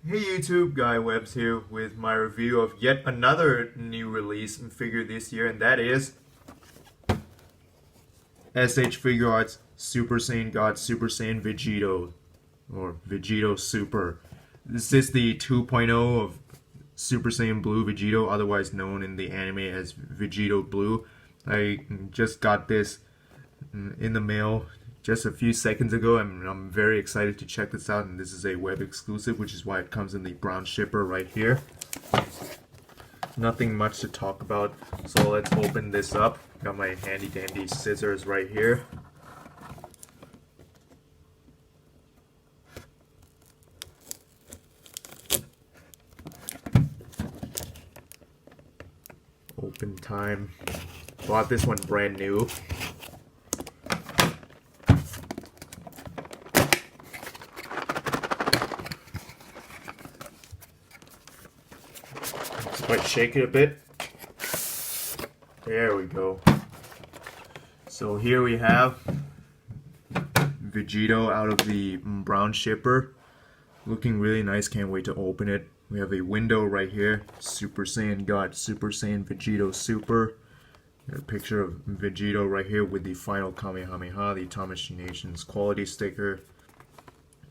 Hey YouTube, Guy Webbs here with my review of yet another new release and figure this year, and that is SH Figuarts Super Saiyan God Super Saiyan VEGITO, or VEGITO Super. This is the 2.0 of Super Saiyan Blue VEGITO, otherwise known in the anime as VEGITO Blue. I just got this in the mail just a few seconds ago, and I'm very excited to check this out. And this is a web exclusive, which is why it comes in the brown shipper right here. Nothing much to talk about, so let's open this up. Got my handy dandy scissors right here. Open time. Bought this one brand new. Let's shake it a bit. There we go. So here we have VEGITO out of the brown shipper. Looking really nice, can't wait to open it. We have a window right here. Super Saiyan God, Super Saiyan VEGITO Super. A picture of VEGITO right here with the Final Kamehameha, the Tamashii Nations quality sticker.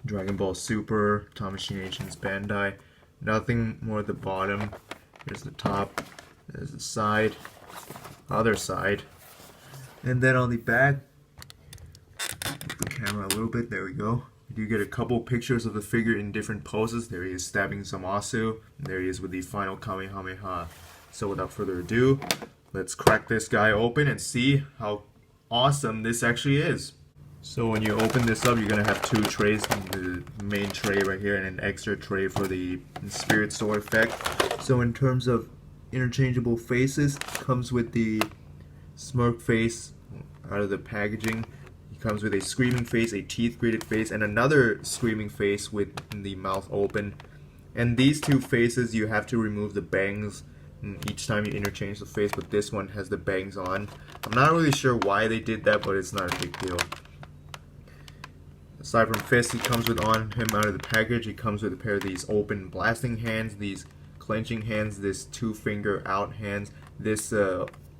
Dragon Ball Super, Tamashii Nations Bandai. Nothing more at the bottom. There's the top, there's the side, other side. And then on the back, move the camera a little bit, there we go. You do get a couple pictures of the figure in different poses. There he is stabbing Zamasu, and there he is with the Final Kamehameha. So without further ado, let's crack this guy open and see how awesome this actually is. So when you open this up, you're going to have two trays, the main tray right here and an extra tray for the spirit sword effect. So in terms of interchangeable faces, comes with the smirk face out of the packaging. It comes with a screaming face, a teeth gritted face, and another screaming face with the mouth open. And these two faces, you have to remove the bangs each time you interchange the face, but this one has the bangs on. I'm not really sure why they did that, but it's not a big deal. Aside from fists, he comes with on him out of the package. He comes with a pair of these open blasting hands, these clenching hands, this two-finger out hands, this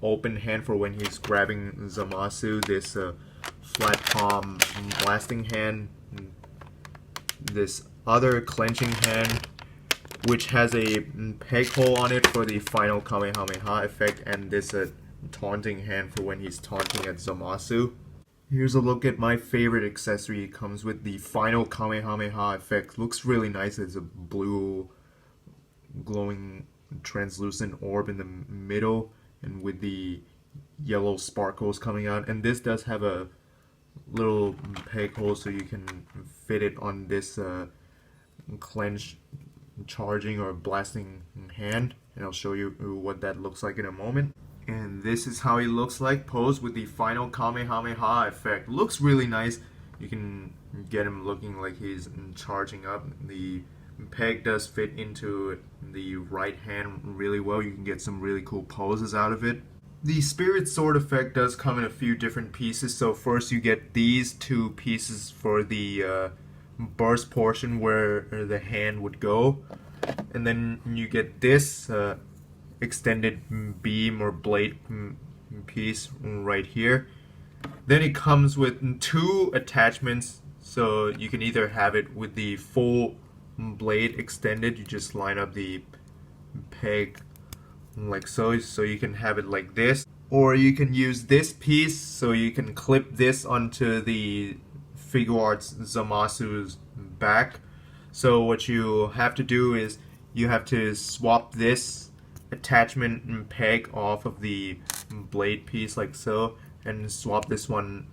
open hand for when he's grabbing Zamasu, this flat palm blasting hand, this other clenching hand, which has a peg hole on it for the Final Kamehameha effect, and this taunting hand for when he's taunting at Zamasu. Here's a look at my favorite accessory. It comes with the Final Kamehameha effect. Looks really nice. It's a blue glowing translucent orb in the middle and with the yellow sparkles coming out. And this does have a little peg hole so you can fit it on this clench charging or blasting hand. And I'll show you what that looks like in a moment. And this is how he looks like posed with the Final Kamehameha effect. Looks really nice. You can get him looking like he's charging up. The peg does fit into the right hand really well. You can get some really cool poses out of it. The spirit sword effect does come in a few different pieces. So first you get these two pieces for the burst portion where the hand would go. And then you get this extended beam or blade piece right here. Then it comes with two attachments, so you can either have it with the full blade extended, you just line up the peg like so you can have it like this, or you can use this piece so you can clip this onto the Figuarts Zamasu's back. So what you have to do is you have to swap this attachment and peg off of the blade piece like so, and swap this one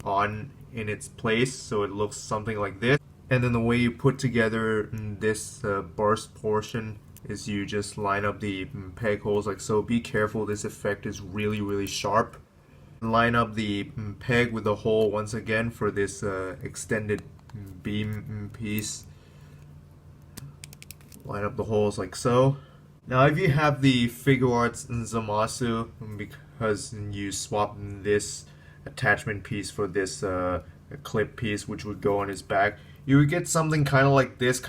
on in its place so it looks something like this. And then the way you put together this burst portion is you just line up the peg holes like so. Be careful, this effect is really sharp. Line up the peg with the hole once again for this extended beam piece. Line up the holes like so. Now if you have the Figuarts Zamasu, because you swap this attachment piece for this clip piece which would go on his back, you would get something kind of like this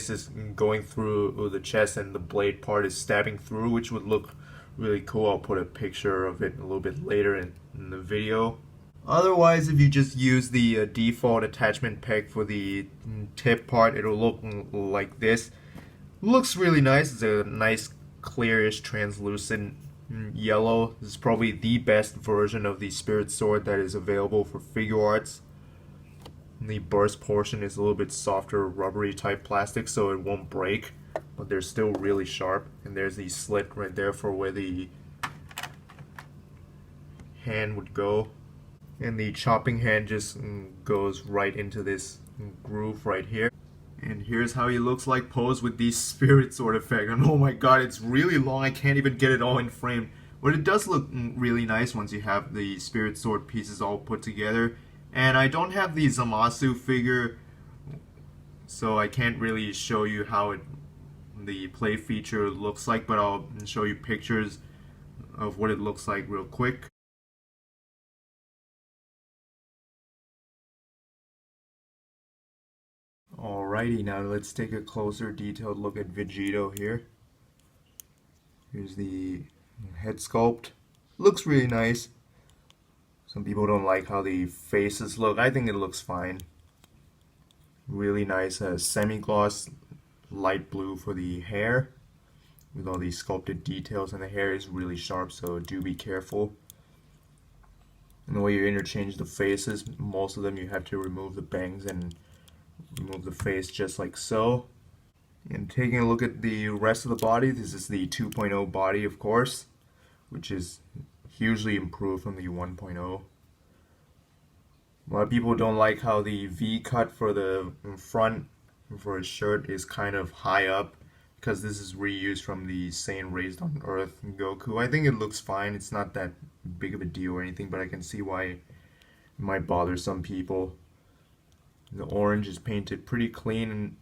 is going through the chest and the blade part is stabbing through, which would look really cool. I'll put a picture of it a little bit later in the video. Otherwise, if you just use the default attachment peg for the tip part, it'll look like this. Looks really nice. It's a nice clearish translucent yellow. This is probably the best version of the Spirit Sword that is available for Figuarts. The burst portion is a little bit softer, rubbery type plastic, so it won't break, but they're still really sharp. And there's the slit right there for where the hand would go. And the chopping hand just goes right into this groove right here. And here's how he looks like posed with the Spirit Sword effect. And oh my god, it's really long. I can't even get it all in frame. But it does look really nice once you have the Spirit Sword pieces all put together. And I don't have the Zamasu figure, so I can't really show you how the play feature looks like, but I'll show you pictures of what it looks like real quick. Alrighty, now let's take a closer detailed look at VEGITO here. Here's the head sculpt. Looks really nice. Some people don't like how the faces look. I think it looks fine. Really nice semi-gloss light blue for the hair with all these sculpted details, and the hair is really sharp, so do be careful. And the way you interchange the faces, most of them you have to remove the bangs and remove the face just like so. And taking a look at the rest of the body, this is the 2.0 body, of course, which is hugely improved from the 1.0. A lot of people don't like how the V cut for the front for his shirt is kind of high up, because this is reused from the Saiyan Raised on Earth Goku. I think it looks fine. It's not that big of a deal or anything, but I can see why it might bother some people. The orange is painted pretty clean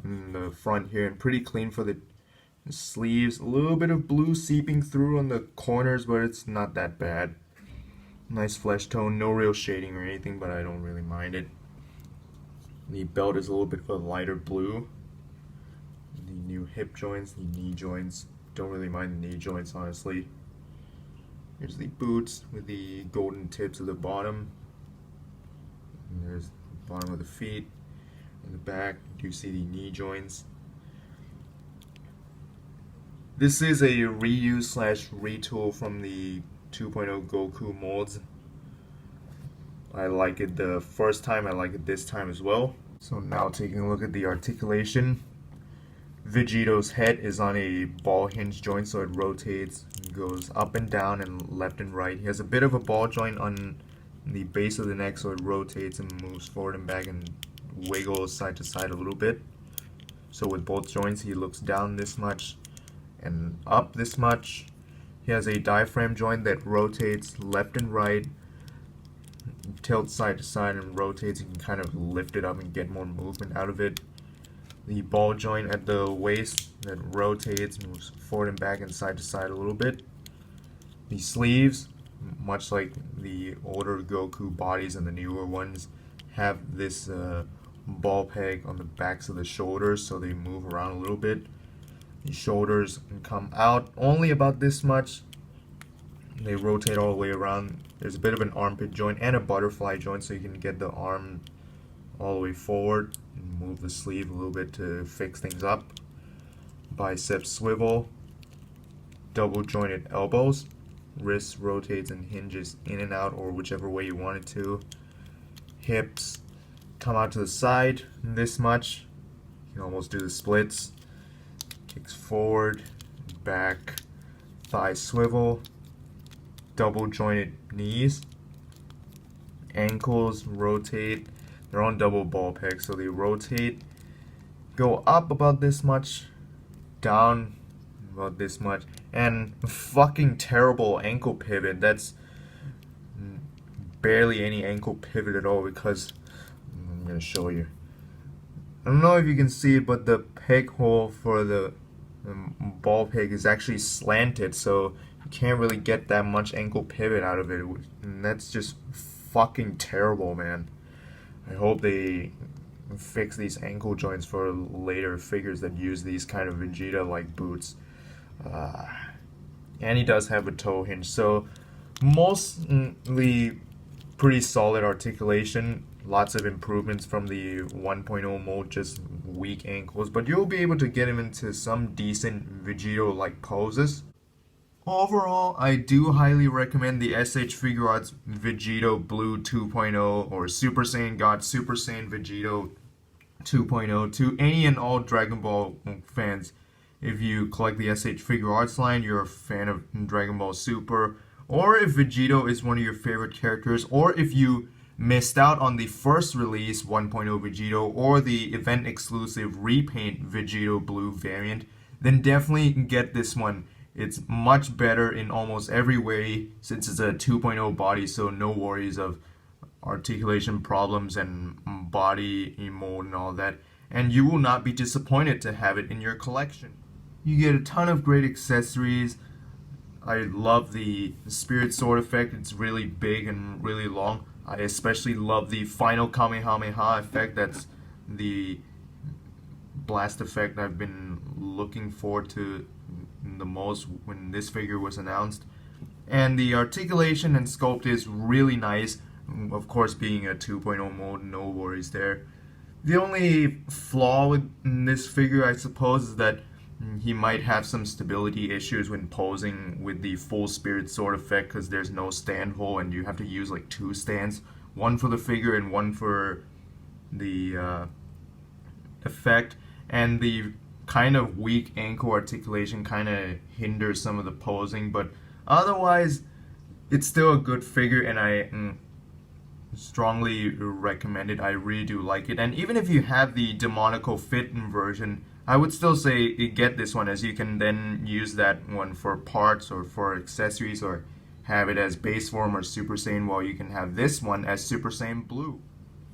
on the front here, and pretty clean for the sleeves. A little bit of blue seeping through on the corners, but it's not that bad. Nice flesh tone, no real shading or anything, but I don't really mind it. The belt is a little bit of a lighter blue. The new hip joints, the knee joints. Don't really mind the knee joints, honestly. Here's the boots with the golden tips at the bottom. And there's the bottom of the feet. In the back, you do see the knee joints. This is a reuse slash retool from the 2.0 Goku molds. I like it the first time, I like it this time as well. So now taking a look at the articulation. VEGITO's head is on a ball hinge joint, so it rotates and goes up and down and left and right. He has a bit of a ball joint on the base of the neck, so it rotates and moves forward and back and wiggles side to side a little bit. So with both joints, he looks down this much and up this much. He has a diaphragm joint that rotates left and right, tilts side to side and rotates. You can kind of lift it up and get more movement out of it. The ball joint at the waist that rotates, moves forward and back and side to side a little bit. The sleeves, much like the older Goku bodies and the newer ones, have this ball peg on the backs of the shoulders, so they move around a little bit. The shoulders can come out only about this much. They rotate all the way around. There's a bit of an armpit joint and a butterfly joint, so you can get the arm all the way forward and move the sleeve a little bit to fix things up. Bicep swivel. Double jointed elbows. Wrist rotates and hinges in and out, or whichever way you want it to. Hips come out to the side this much. You can almost do the splits. Kicks forward, back, thigh swivel, double jointed knees, ankles rotate. They're on double ball pegs, so they rotate, go up about this much, down about this much, and fucking terrible ankle pivot. That's barely any ankle pivot at all, because I'm gonna show you. I don't know if you can see it, but the peg hole for the ball peg is actually slanted, so you can't really get that much ankle pivot out of it, and that's just fucking terrible, man. I hope they fix these ankle joints for later figures that use these kind of Vegeta-like boots. And he does have a toe hinge, so mostly pretty solid articulation. Lots of improvements from the 1.0 mold, just weak ankles, but you'll be able to get him into some decent Vegito-like poses. Overall, I do highly recommend the SH Figuarts Vegito Blue 2.0 or Super Saiyan God Super Saiyan Vegito 2.0 to any and all Dragon Ball fans. If you collect the SH Figuarts line, you're a fan of Dragon Ball Super, or if Vegito is one of your favorite characters, or if you missed out on the first release 1.0 Vegito or the event exclusive repaint Vegito Blue variant, then definitely get this one. It's much better in almost every way since it's a 2.0 body, so no worries of articulation problems and body mold and all that. And you will not be disappointed to have it in your collection. You get a ton of great accessories. I love the Spirit Sword effect. It's really big and really long. I especially love the Final Kamehameha effect. That's the blast effect I've been looking forward to the most when this figure was announced. And the articulation and sculpt is really nice. Of course, being a 2.0 mode, no worries there. The only flaw with this figure, I suppose, is that he might have some stability issues when posing with the full Spirit Sword effect, because there's no stand hole and you have to use like two stands, one for the figure and one for the effect. And the kind of weak ankle articulation kind of hinders some of the posing, but otherwise it's still a good figure, and I strongly recommend it. I really do like it. And even if you have the Demonico Fit version, I would still say get this one, as you can then use that one for parts or for accessories, or have it as base form or Super Saiyan, while you can have this one as Super Saiyan Blue.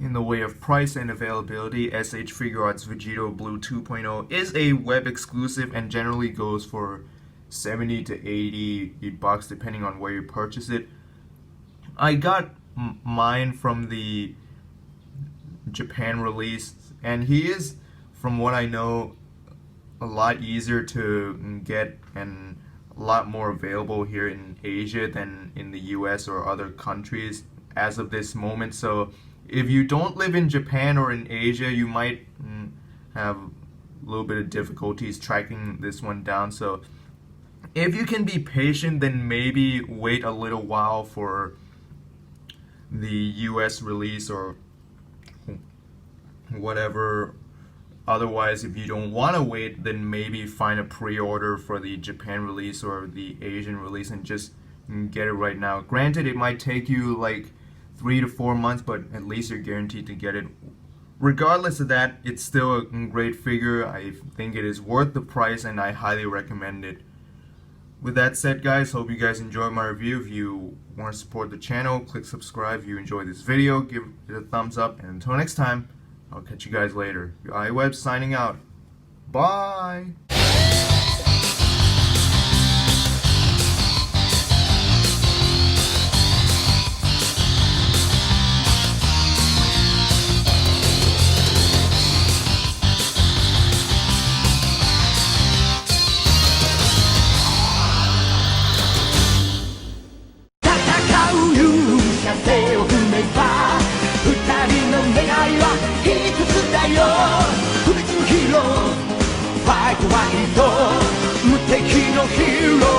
In the way of price and availability, SH Figuarts Vegito Blue 2.0 is a web exclusive and generally goes for 70 to 80 bucks depending on where you purchase it. I got mine from the Japan release, and he is, from what I know, a lot easier to get and a lot more available here in Asia than in the US or other countries as of this moment. So if you don't live in Japan or in Asia, you might have a little bit of difficulties tracking this one down. So if you can be patient, then maybe wait a little while for the US release or whatever. Otherwise, if you don't want to wait, then maybe find a pre-order for the Japan release or the Asian release and just get it right now. Granted, it might take you like 3 to 4 months, but at least you're guaranteed to get it. Regardless of that, it's still a great figure. I think it is worth the price, and I highly recommend it. With that said, guys, hope you guys enjoyed my review. If you want to support the channel, click subscribe. If you enjoyed this video, give it a thumbs up. And until next time, I'll catch you guys later. Your iWeb signing out. Bye! ファイトはヒーロー無敵のヒーロー